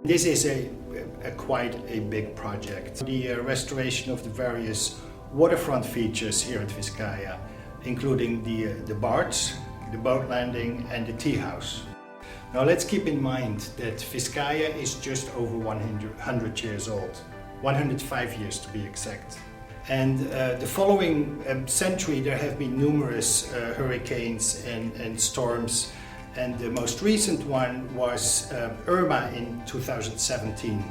This is quite a big project. The restoration of the various waterfront features here at Vizcaya, including the Barge, the boat landing and the tea house. Now let's keep in mind that Vizcaya is just over 100 years old, 105 years to be exact. And the following century there have been numerous hurricanes and storms, and the most recent one was Irma in 2017.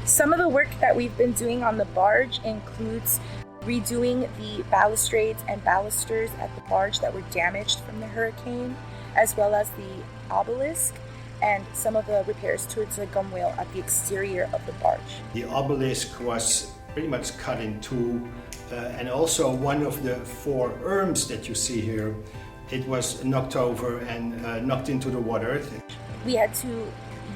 Some of the work that we've been doing on the barge includes redoing the balustrades and balusters at the barge that were damaged from the hurricane, as well as the obelisk and some of the repairs towards the gunwale at the exterior of the barge. The obelisk was pretty much cut in two, and also one of the four urns that you see here, it was knocked over and knocked into the water. We had to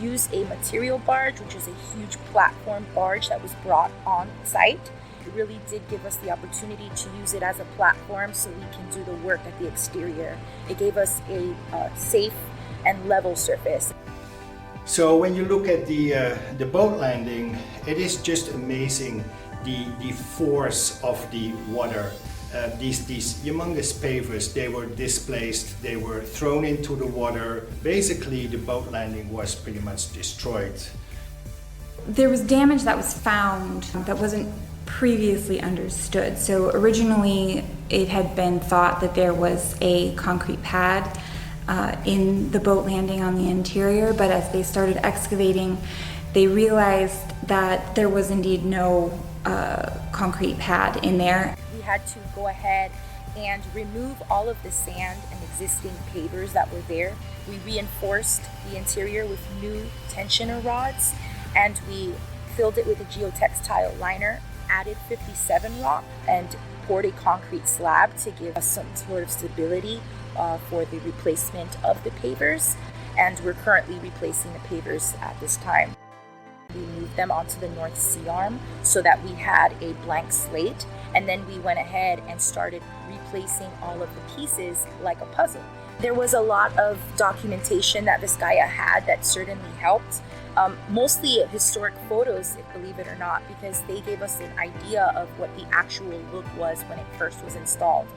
use a material barge, which is a huge platform barge that was brought on site. It really did give us the opportunity to use it as a platform so we can do the work at the exterior. It gave us a safe and level surface. So when you look at the boat landing, it is just amazing the force of the water. These humongous pavers, they were displaced, they were thrown into the water. Basically, the boat landing was pretty much destroyed. There was damage that was found that wasn't previously understood. So originally, it had been thought that there was a concrete pad in the boat landing on the interior, but as they started excavating, they realized that there was indeed no concrete pad in there. We had to go ahead and remove all of the sand and existing pavers that were there. We reinforced the interior with new tensioner rods, and we filled it with a geotextile liner, added 57 rock, and poured a concrete slab to give us some sort of stability for the replacement of the pavers. And we're currently replacing the pavers at this time. We moved them onto the North Sea Arm so that we had a blank slate, and then we went ahead and started replacing all of the pieces like a puzzle. There was a lot of documentation that Vizcaya had that certainly helped. Mostly historic photos, believe it or not, because they gave us an idea of what the actual look was when it first was installed.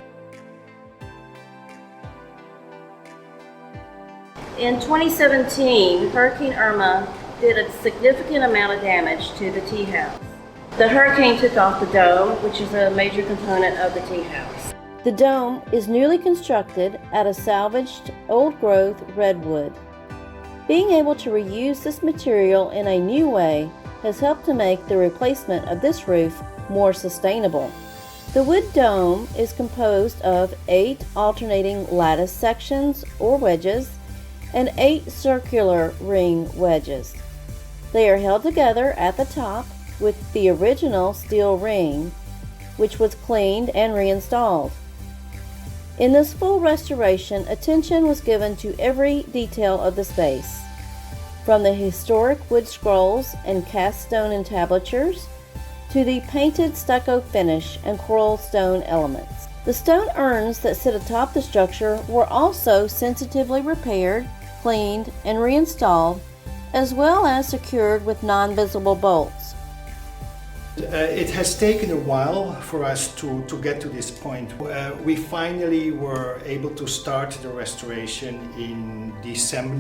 In 2017, Hurricane Irma did a significant amount of damage to the tea house. The hurricane took off the dome, which is a major component of the tea house. The dome is newly constructed out of salvaged old-growth redwood. Being able to reuse this material in a new way has helped to make the replacement of this roof more sustainable. The wood dome is composed of 8 alternating lattice sections or wedges and 8 circular ring wedges. They are held together at the top with the original steel ring, which was cleaned and reinstalled. In this full restoration, attention was given to every detail of the space, from the historic wood scrolls and cast stone entablatures to the painted stucco finish and coral stone elements. The stone urns that sit atop the structure were also sensitively repaired, cleaned, and reinstalled, as well as secured with non-visible bolts. It has taken a while for us to get to this point. We finally were able to start the restoration in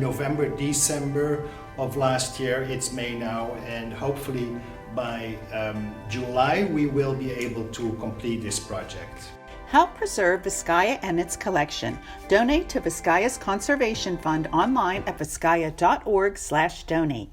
November, December of last year. It's May now, and hopefully by July we will be able to complete this project. Help preserve Vizcaya and its collection. Donate to Vizcaya's Conservation Fund online at vizcaya.org/donate.